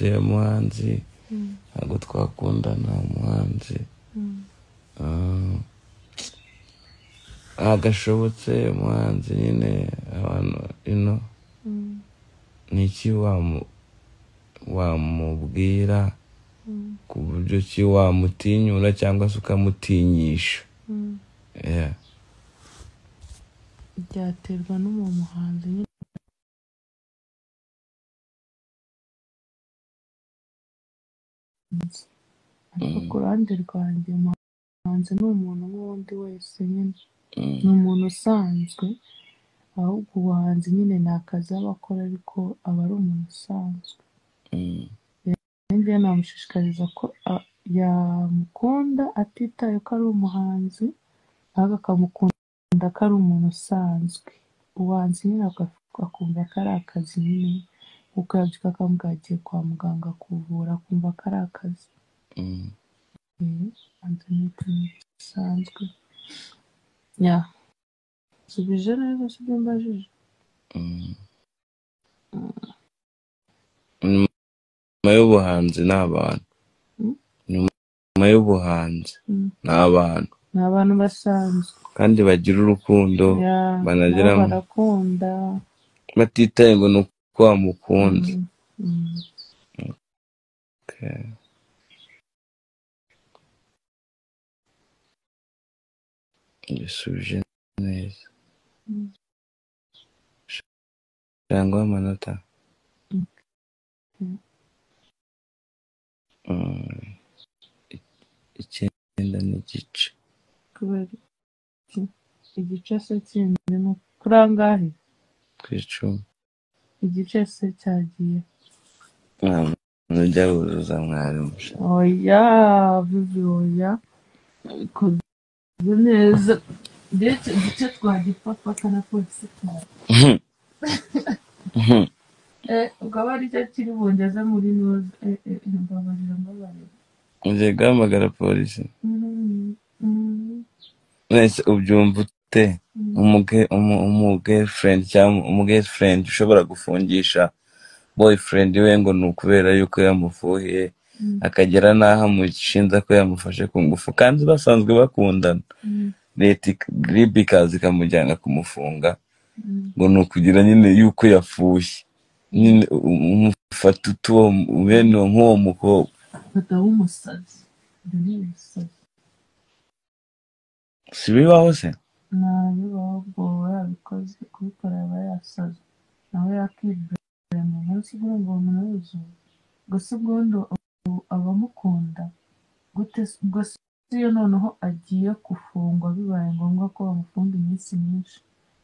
gashobotse umuhanzi ntabwo twakundana umuhanzi agashobotse umuhanzi nyine abantu niki wamubwira ku buryo ki wamutinyura cyangwa se ukamutinyisha byaterwa n'umuhanzi nyine ariko ku ruhande rwanjye umuhanzi ni umuntu nk'undi wese nyine ni umuntu usanzwe ahubwo ubuhanzi nyine ni akazi aba akora ariko aba ari umuntu usanzwe njyewe namushishikariza ko yamukunda atitaye ko ari umuhanzi ahubwo akamukunda ko ari umuntu usanzwe ubuhanzi nyine akumva ko ari akazi nyine kuko yabyuka akavuga agiye kwa muganga kuvura akumva ko ari akazi ubuhanzi ni ikintu gisanzwe subije neza si byo mbajije nyuma y'ubuhanzi ni abantu nyuma y'ubuhanzi ni abantu basanzwe kandi bagira urukundo banagira barakunda batitaye ngo ni uko wamukunda gisubije neza cyangwa amanota 9 kubera igice se kindi no kuri angahe ku 10 igice se cyagiye nujya wuzuza mwarimu oya bibi oya neza ndetse igice twagipfa kana polisi ukaba ari cyo kiri bungeze muri noza mbabarira ugiye guhamagara polisi nese ubyumva ute umugirlfriend cyangwa umugirlfriend ushobora gufungisha boyfriend we ngo ni ukubera yuko yamufuhiye akagera n'aho amushinja ko yamufashe ku ngufu kandi basanzwe bakundana leta ikaza ikamujyana kumufunga ngo ni ukugira nyine yuko yafushye nyine umufata utuwo bene nk'uwo mukobwa fata w'umusazi si bibaho se ntabibaho ubwo yabikoze kubikora yaba yasaze nawe yakibwira mu munsi ugomba umuntu wese gusa ubundi abamukunda gute ubwo iyo noneho agiye gufungwa bibaye ngombwa ko bamufunga iminsi myinshi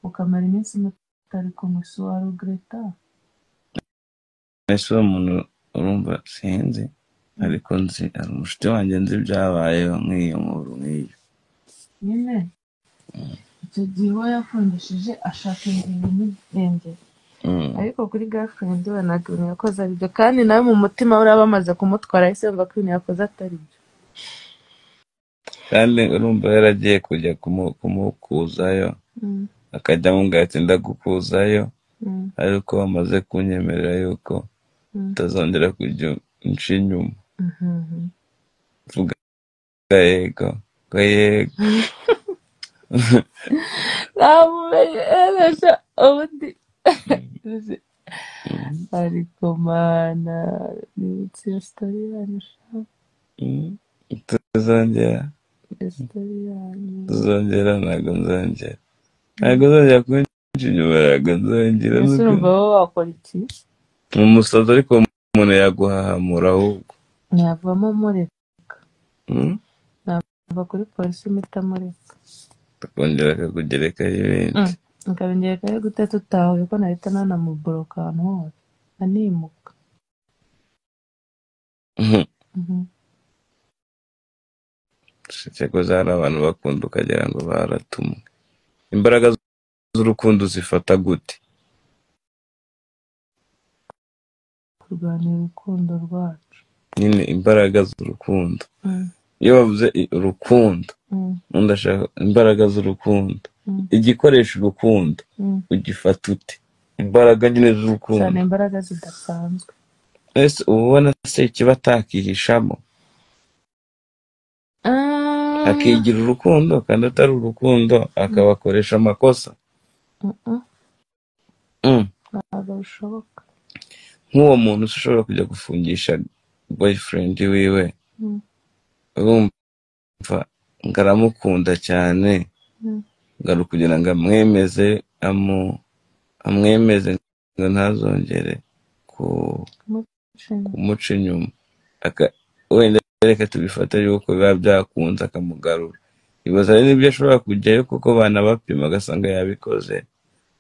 ukamara iminsi mutari kumwe si warugreta ese uwo muntu urumva sinzi ariko nzi ari umushuti wanjye nzi byabayeho nk'iyo nkuru nk'iyo nyine icyo gihe uwo yafungishije ashaka ingingo imurengera ariko kuri girlfriend we ntabwo ibintu yakoze ari byo kandi nawe mu mutima we uraba bamaze kumutwara ahise yumva ko ibintu yakoze atari byo kandi urumva yaragiye kujya kumukuzayo akajya amubwira ati ndagukuzayo ariko bamaze kunyemerera yuko utazongera kujya unca inyuma vuga yego ko yego namumenye ejo ubundi ariko mana nibutse iyo story yanyu tuzongera ntabwo nzongera kunca inyuma ntabwo nzongera ese urumva wowe wakora iki umusazi ariko umuntu yaguhahamura ahubwo ntiyavamo mureka nava kuri polisi imita mureka akongera akakugerekaho ibindi akabigerekaho gute tutahuye ko nahita nanamuboroka ahantu hose animuka cyakoze hari abantu bakunda ukagira ngo baratumwe imbaraga z'urukundo zifata gute kurwanira urukundo rwacu nyine imbaraga z'urukundo iyo bavuze urukundo undi ashaka imbaraga z'urukundo igikoresha urukundo ugifata ute imbaraga nyine z'urukundo cyane imbaraga zidasanzwe ese uba ubona se ikiba atakihishamo akigira urukundo kandi atari urukundo akabakoresha amakosa. ntabwo bishoboka. Nk'uwo muntu ushobora kujya gufungisha boyfriend wiwe, urumva ngo aramukunda cyane, ngo ari kugira ngo amwemeze ngo ntazongere kumuca inyuma. Wenda reka tubifata yuko biba byakunze akamugarura, ibaza rero n'ibyo ashobora kujyayo kuko banabapima agasanga yabikoze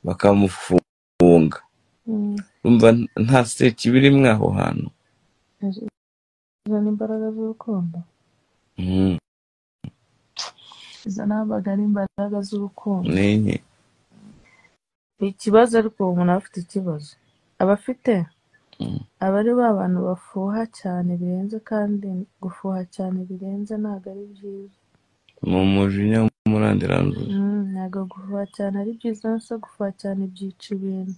bakamufunga. Urumva nta seki birimo aho hantu. Izo ni imbaraga z'urukundo. Izo ntabwo ari imbaraga z'urukundo. Ni ikibazo, ariko uwo muntu aba afite ikibazo. Aba afite aba ari ba bantu bafuha cyane birenze, kandi gufuha cyane birenze ntabwo ari byiza. mu mujinya w'umurandiranzuzi. Ntabwo gufuha cyane ari byiza, no gufuha cyane byica ibintu.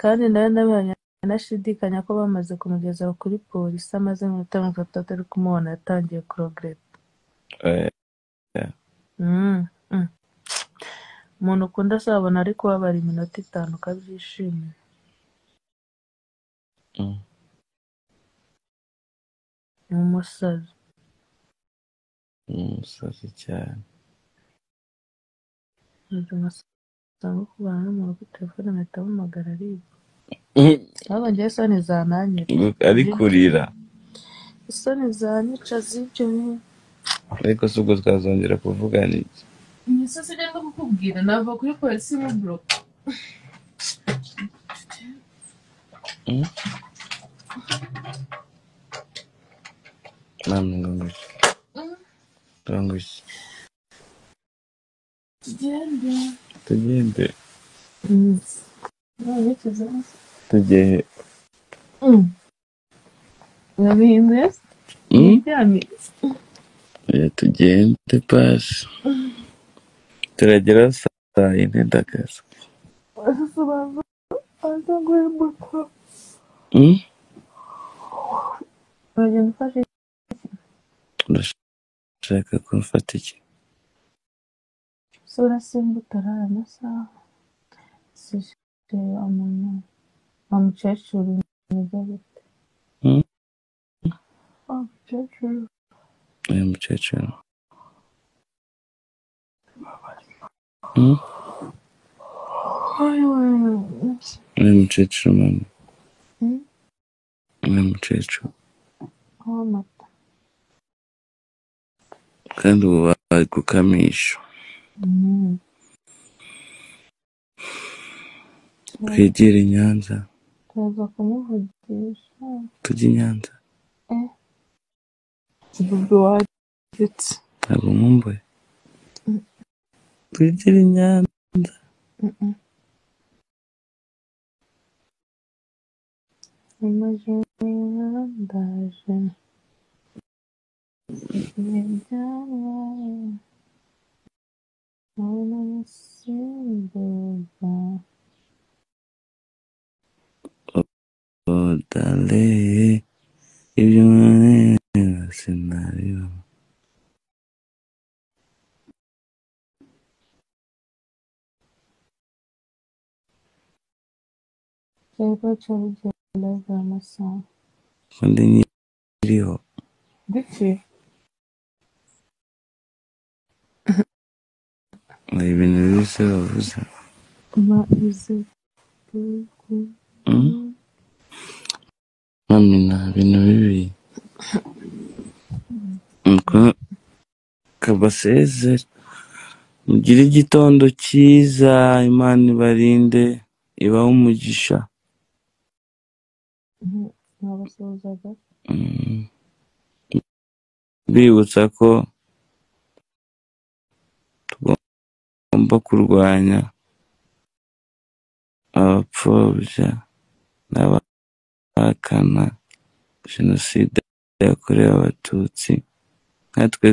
Kandi nawe anashidikanya ko bamaze kumugeza kuri polisi, amaze iminota 30 atari kumubona, yatangiye kurogreta. Umuntu ukunda azabona ari kubabara iminota 5 ukabyishimira. Ni umusazi. Umusazi cyane. Ntabwo kubana n'umuntu kuri telefone mpita mpamagara aribwa. Ntabwo ngewe isoni zananyica. Ari kurira. Isoni zanyica z'ibyo bintu. Ariko si ubwo twazongera kuvugana iki? Imisozi igenda kukubwira nava kuri polisi mu block. Namwe ngombe. Twangushye. Tugende. Tugiye. Urabihinduye? Tugende pasi. Turagera saa 4 ndakaza. Aza guhembuka. Uragenda ufashe iki? Urashaka ko mfata iki? Sura simbuta arara amasaha. Sishite umuntu wamukecuru mwiza gute? Umukecuru. Umukecuru. Umukecuru mama. Umukecuru. Amata. Kandi ubu bari gukamisha. Twegere i Nyanza. Tuza kumuvugisha. Tujye i Nyanza. Ubwo wagetse. Ntabwo nkumbuye. Twegere i Nyanza. Ndaje. Dale, ibyo mwana scenario. Cyangwa cyarugera amasaha. Kandi nyiriho. Biki? Ibintu bibi se bavuze. Maize. Mami nta bintu bibi. Nuko kabasezere. Mugire igitondo cyiza, Imana ibarinde, ibahe umugisha. Nabasozaga. Bibutsa ko tugomba kurwanya abapfobya n'abahakana Jenoside yakorewe Abatutsi. Natwe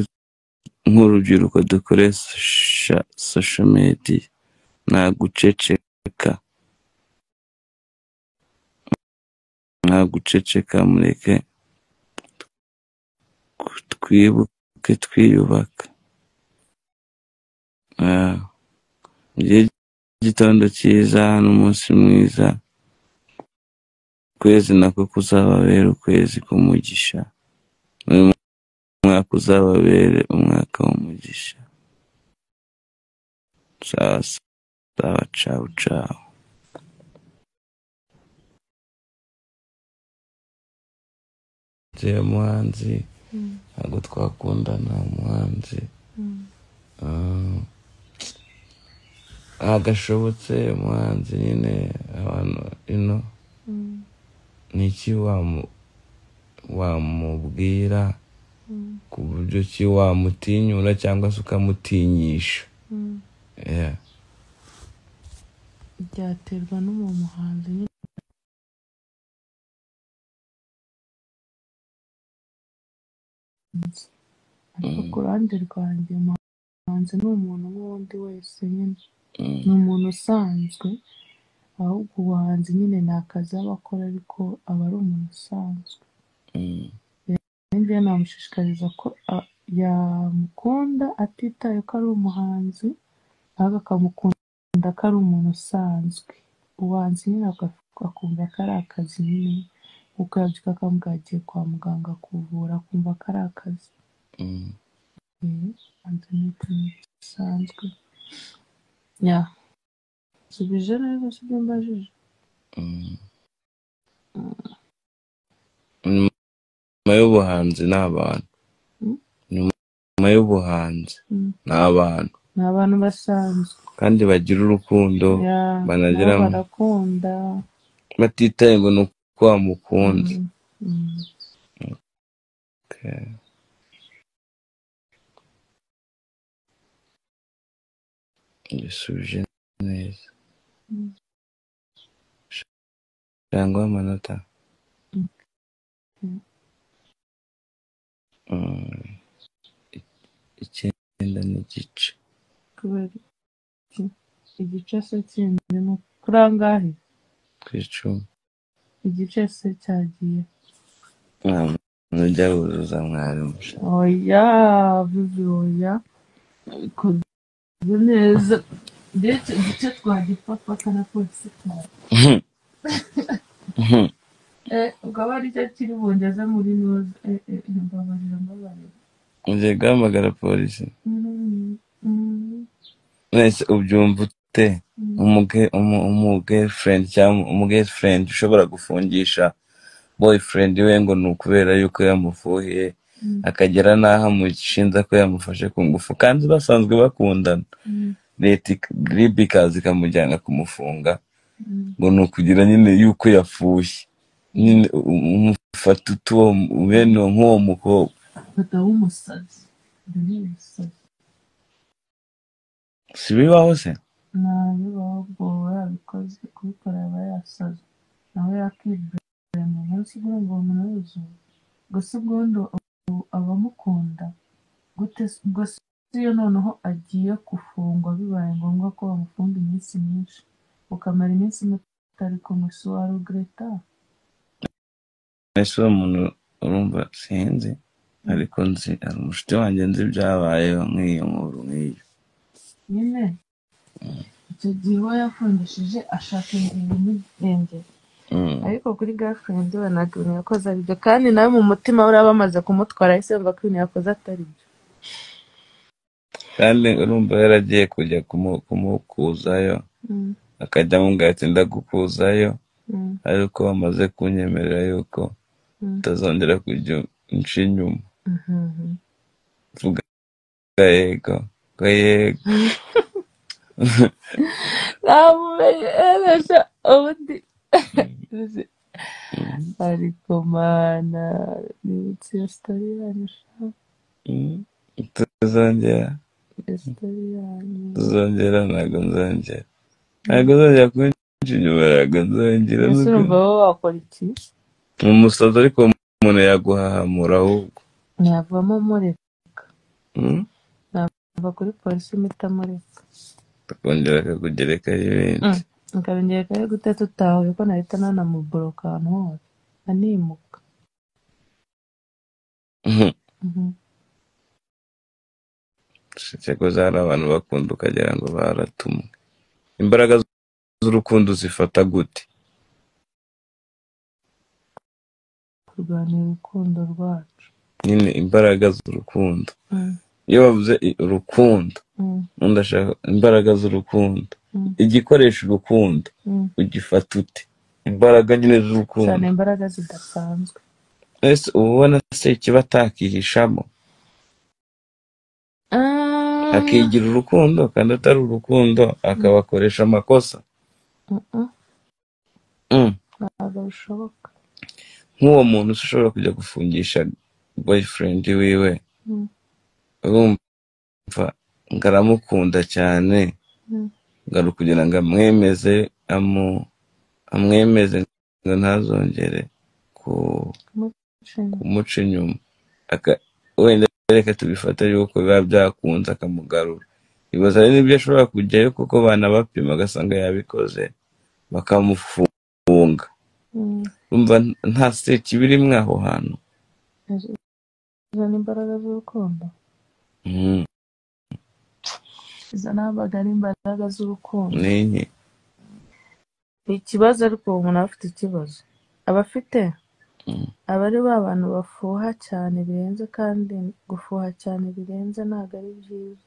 nk'urubyiruko dukoresha social media nta guceceka. nta guceceka, mureke twibuke twiyubaka. Mugire igitondo cyiza n'umunsi mwiza, ukwezi nako kuzababera ukwezi k'umugisha, uyu mwaka uzababere umwaka w'umugisha. Sawa sawa, ciao ciao. Ngiye muhanzi ntabwo twakundana muhanzi, agashobotse muhanzi nyine abantu ino niki wamubwira ku buryo ki wamutinyura cyangwa se ukamutinyisha? byaterwa no mu muhanzi nyine. Ariko ku ruhande rwanjye umuhanzi ni umuntu nk'undi wese nyine, ni umuntu usanzwe, ahubwo ubuhanzi nyine ni akazi aba akora ariko aba ari umuntu usanzwe. Njyewe namushishikariza ko yamukunda atitaye ko ari umuhanzi, ahubwo akamukunda ko ari umuntu usanzwe. Ubuhanzi nyine akumva ko ari akazi nyine, kuko yabyuka akamubwira agiye kwa muganga kuvura, akumva ko ari akazi. Ubuhanzi ni ikintu gisanzwe. Nsubije neza si ibyo mbajije? Nyuma y'ubuhanzi ni abantu, nyuma y'ubuhanzi ni abantu, ni abantu basanzwe kandi bagira urukundo, banagira barakunda batitaye ngo ni uko wamukunze. Gisubije neza cyangwa amanota? Icyenda n'igice. kubera igice se kindi ni kuri angahe? Ku 10. Igice se cyagiye? Nujya wuzuza mwarimu. Oya bibi, oya bikoze neza, ndetse igice twagipfa na polisi ukaba ari cyo kiri bungeze muri noza. Mbabarira ugiye guhamagara polisi? Nese ubyumva ute umugirlfriend cyangwa umugirlfriend ushobora gufungisha boyfriend we ngo ni ukubera yuko yamufuhiye, akagera n'aho amushinja ko yamufashe ku ngufu kandi basanzwe bakundana, leta ribi ikaza ikamujyana kumufunga ngo ni ukugira nyine yuko yafushye. Nyine umufata utuwo bene nk'uwo mukobwa fata w'umusazi. si bibaho se? Ntabibaho, ubwo yabikoze kubikora yaba yasaze nawe yakibwira mu munsi ubwo ngo umuntu gusa ubundi abamukunda gute? Ubwo si iyo noneho agiye gufungwa bibaye ngombwa ko bamufunga iminsi myinshi, ukamara iminsi mutari kumwe, si warugreta? Ese uwo muntu urumva sinzi, ariko nzi ari umushuti wanjye nzi byabayeho nk'iyo nkuru nk'iyo nyine. Icyo gihe uwo yafungishije ashaka ingingo imurengera, ariko kuri girlfriend we ntabwo ibintu yakoze ari byo, kandi nawe mu mutima we uraba bamaze kumutwara ahise yumva ko ibintu yakoze atari byo. kandi urumva yaragiye kujya kumukuzayo, akajya amubwira ati ndagukuzayo, ariko bamaze kunyemerera yuko utazongera kujya unca inyuma. Vuga yego ko yego. namumenye ejo ubundi ariko mana nibutse iyo story yanyu tuzongera ntabwo nzongera kunca inyuma, ntabwo nzongera. ese urumva wowe wakora iki? umusazi ariko umuntu yaguhahamura, ahubwo ntiyavamo mureka, nava kuri polisi impita mureka, akongera akakugerekaho ibindi. akabingerekaho gute tutahuye ko nahita nanamuboroka ahantu hose? animuka. cyakoze hari abantu bakunda ukagira ngo baratumwe. Imbaraga z'urukundo zifata gute? Kurwanira urukundo rwacu. Nyine imbaraga z'urukundo. Iyo bavuze urukundo, ndashaka imbaraga z'urukundo. Igikoresha urukundo ugifata ute? Imbaraga nyine z'urukundo. Cyane imbaraga zidasanzwe. Ese ubona se ikiba atakihishamo akigira urukundo kandi atari urukundo akabakoresha amakosa? Ntabwo bishoboka. Nk'uwo muntu ushobora kujya gufungisha boyfriend wiwe, urumva ngo aramukunda cyane, ngo kugira ngo amwemeze ngo ntazongere kumuca inyuma. Wenda reka tubifata yuko biba byakunze akamugarura. Ibibazo ari nibyo ashobora kujyayo kuko banabapima agasanga yabikoze bakamufunga. Umva nta stage birimo aho hantu. Izo ni imbaraga z'urukundo. Izo ntabwo ari imbaraga z'urukundo. Ni ikibazo, ariko umuntu aba afite ikibazo. Abafite abari ba bantu bafuha cyane birenze, kandi gufuha cyane birenze ntabwo ari byiza.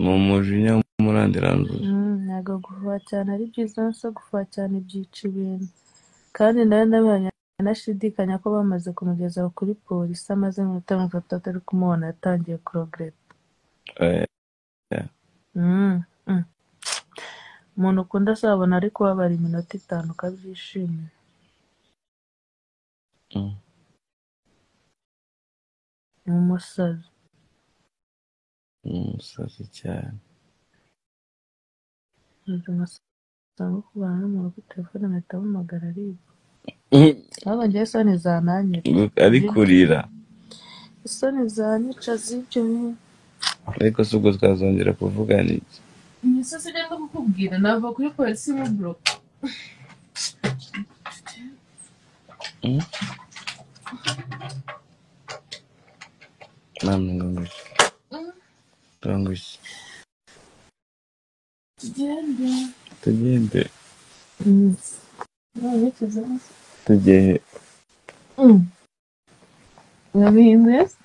Mu mujinya w'umurandiranzuzi. Ntabwo gufuha cyane ari byiza, no gufuha cyane byica ibintu. Kandi nawe nashidikanya ko bamaze kumugeza kuri polisi, amaze iminota 30 atari kumubona, yatangiye kuregreta. Umuntu ukunda azabona ari kubabara iminota 5 ukabyishimira. Ni umusazi. Umusazi cyane. Ntabwo kubana n'umuntu kuri telefone mpita mpamagara aribwa. Ntabwo njye isoni zananyica. Ari kurira. Isoni zanyica z'ibyo bintu. Ariko si ubwo twazongera kuvugana iki? Imisozi ugenda kukubwira nava kuri polisi mu block. Namwe ngomesha. Twangushye. Tugende. Tugiye. Urabihindura se?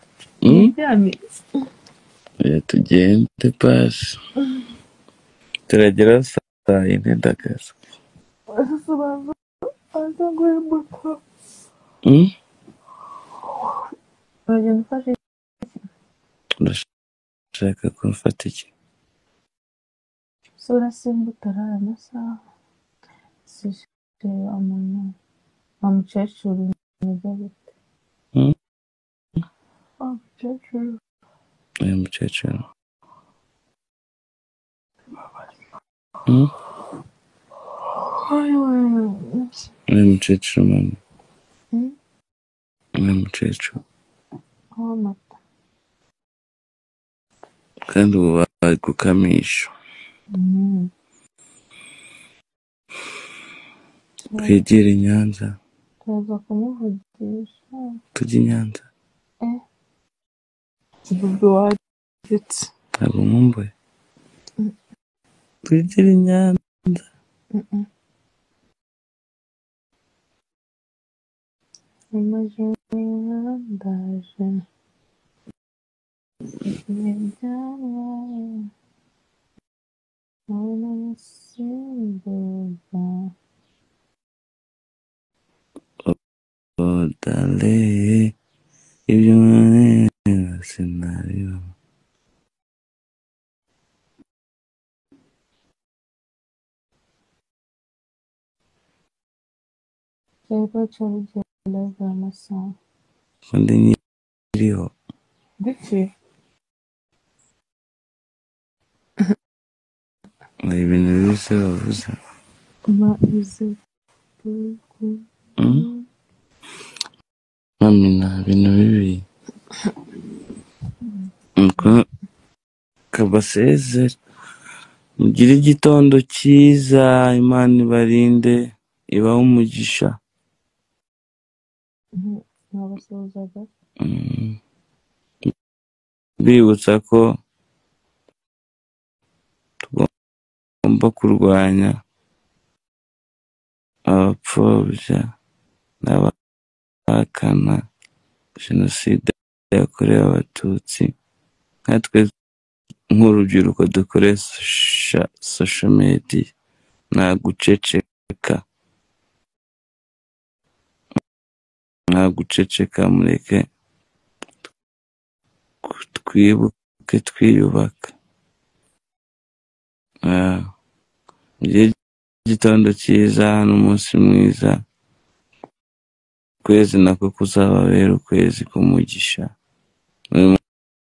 Tugende pasi. Turagera saa 4 ndakaza. Aza guhembuka. Uragenda ufashe iki? Ndashaka ko mfata iki? So urasimbuka arara amasaha. Sije umuntu wamukecuru neza gute? Umukecuru. Umukecuru. Umukecuru mama. Umukecuru. Amata. Kandi ubu bari gukamisha. Twegere i Nyanza. Tuza kumuvugisha. Tujye i Nyanza. Ubwo wagetse. Ntabwo nkumbuye. Twegere i Nyanza. Amajoro ndaje. Ibyabaye. None nasimbuza. Dale, ibyo mwanera sinabiba. Cyangwa cyarugera amasaha. Kandi nyiriho. Gute? Ibintu bibi se bavuze. Ize kuku. Mami nta bintu bibi. Nuko kabasezera. Mugire igitondo cyiza, Imana ibarinde, ibahe umugisha. Nabasuhuzaga bibutsa ko tugomba kurwanya abapfobya n'abahakana Jenoside yakorewe Abatutsi. Natwe nk'urubyiruko dukoresha social media, nta guceceka, mureke twibuke twiyubaka. Igitondo cyiza n'umunsi mwiza, ukwezi nako kuzababera ukwezi k'umugisha, uyu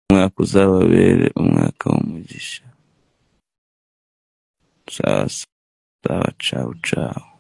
mwaka uzababere umwaka w'umugisha. Sawa, ciao ciao.